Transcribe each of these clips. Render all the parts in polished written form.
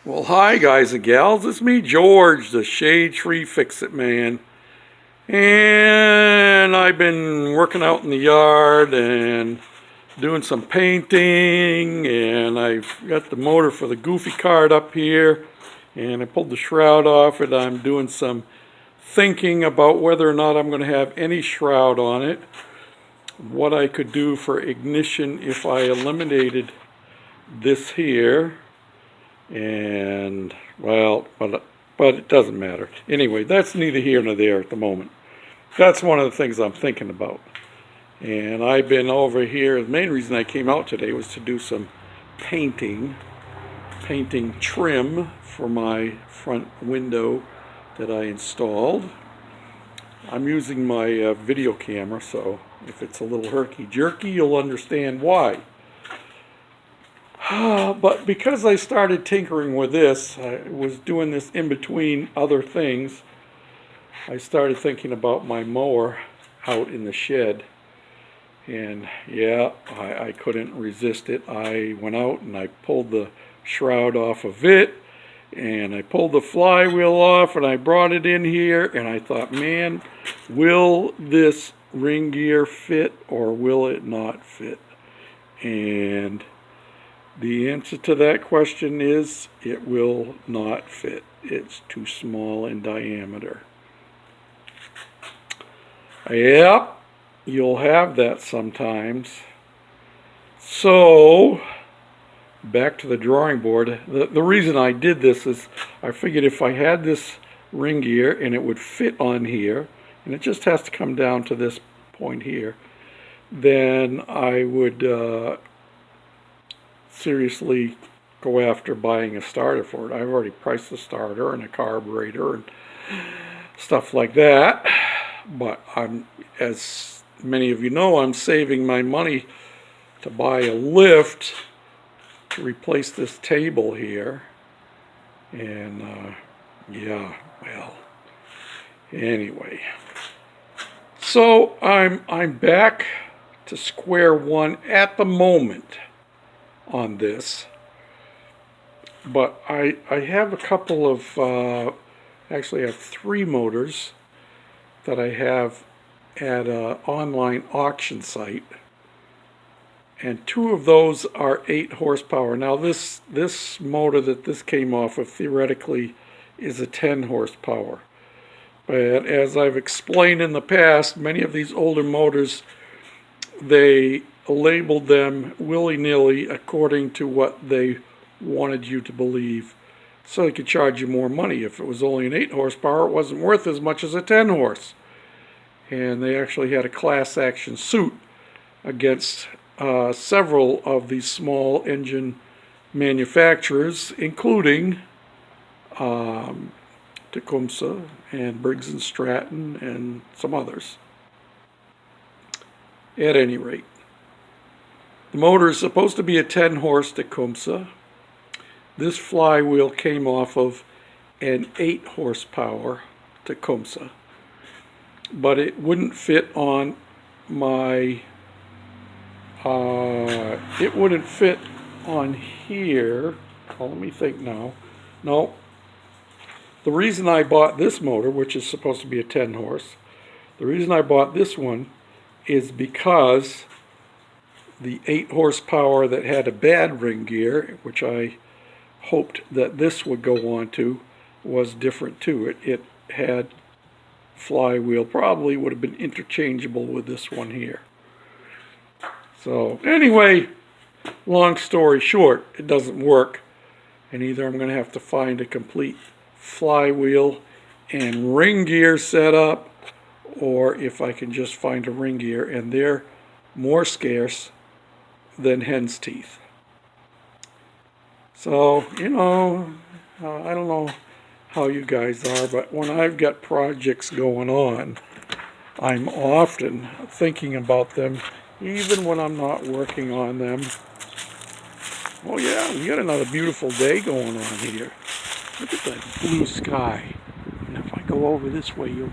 Well, hi guys and gals, it's me George, the Shade Tree Fix-It Man, and I've been working out in the yard and doing some painting, and I've got the motor for the Goofy cart up here, and I pulled the shroud off it. I'm doing some thinking about whether or not I'm going to have any shroud on it, what I could do for ignition if I eliminated this here. And well, but it doesn't matter anyway. That's neither here nor there at the moment. That's one of the things I'm thinking about. And I've been over here. The main reason I came out today was to do some painting trim for my front window that I installed. I'm using my video camera, so if it's a little herky-jerky, you'll understand why. But because I started tinkering with this, I was doing this in between other things, I started thinking about my mower out in the shed. And yeah, I couldn't resist it. I went out and I pulled the shroud off of it, and I pulled the flywheel off, and I brought it in here, and I thought, man, will this ring gear fit or will it not fit? And the answer to that question is it will not fit. It's too small in diameter. Yep, you'll have that sometimes. So, back to the drawing board. The reason I did this is I figured if I had this ring gear and it would fit on here, and it just has to come down to this point here, then I would seriously go after buying a starter for it. I've already priced the starter and a carburetor and stuff like that, but as many of you know, I'm saving my money to buy a lift to replace this table here. And yeah, well, anyway, so I'm back to square one at the moment on this, but I have a couple of actually I have 3 motors that I have at an online auction site, and 2 of those are 8 horsepower. Now this motor that this came off of theoretically is a 10 horsepower, but as I've explained in the past, many of these older motors, they labeled them willy-nilly according to what they wanted you to believe, so they could charge you more money. If it was only an 8 horsepower, it wasn't worth as much as a 10 horse. And they actually had a class action suit against several of these small engine manufacturers, including Tecumseh and Briggs & Stratton and some others. At any rate, the motor is supposed to be a 10 horse Tecumseh. This flywheel came off of an 8 horsepower Tecumseh, but it wouldn't fit on my it wouldn't fit on here. Oh, let me think now. No, the reason I bought this motor, which is supposed to be a 10 horse, the reason I bought this one is because the 8 horsepower that had a bad ring gear, which I hoped that this would go on to, was different too. It had flywheel, probably would have been interchangeable with this one here. So anyway, long story short, it doesn't work, and either I'm going to have to find a complete flywheel and ring gear setup, or if I can just find a ring gear, and they're more scarce than hen's teeth. So, you know, I don't know how you guys are, but when I've got projects going on, I'm often thinking about them, even when I'm not working on them. Oh yeah, we got another beautiful day going on here. Look at that blue sky. And if I go over this way, you'll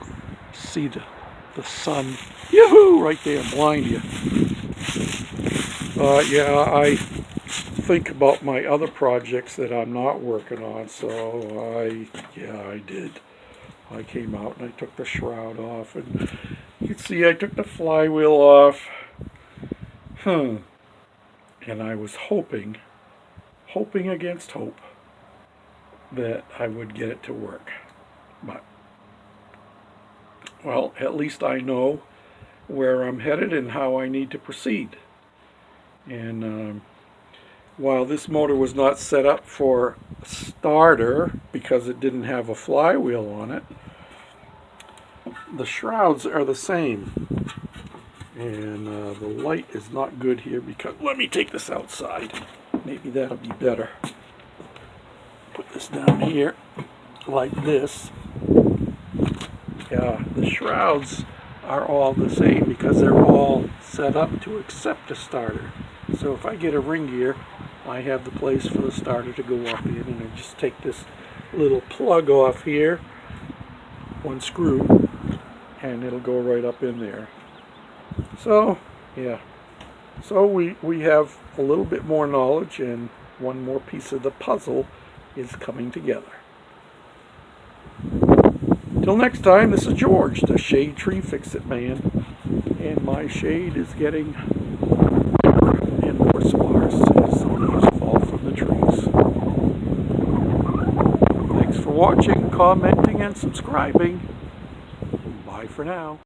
see the sun. Yoo-hoo! Right there, blind you. Yeah, think about my other projects that I'm not working on, so I did. I came out and I took the shroud off, and you can see I took the flywheel off. And I was hoping against hope that I would get it to work. But, well, at least I know where I'm headed and how I need to proceed. And while this motor was not set up for a starter because it didn't have a flywheel on it, the shrouds are the same. And the light is not good here because, let me take this outside. Maybe that'll be better. Put this down here like this. Yeah, the shrouds are all the same because they're all set up to accept a starter. So if I get a ring gear, I have the place for the starter to go up in, and I just take this little plug off here, one screw, and it'll go right up in there. So, yeah. So we have a little bit more knowledge, and one more piece of the puzzle is coming together. Till next time, this is George, the Shade Tree Fix-It Man, and my shade is getting bigger and more sparse as the leaves fall from the trees. Thanks for watching, commenting, and subscribing. Bye for now.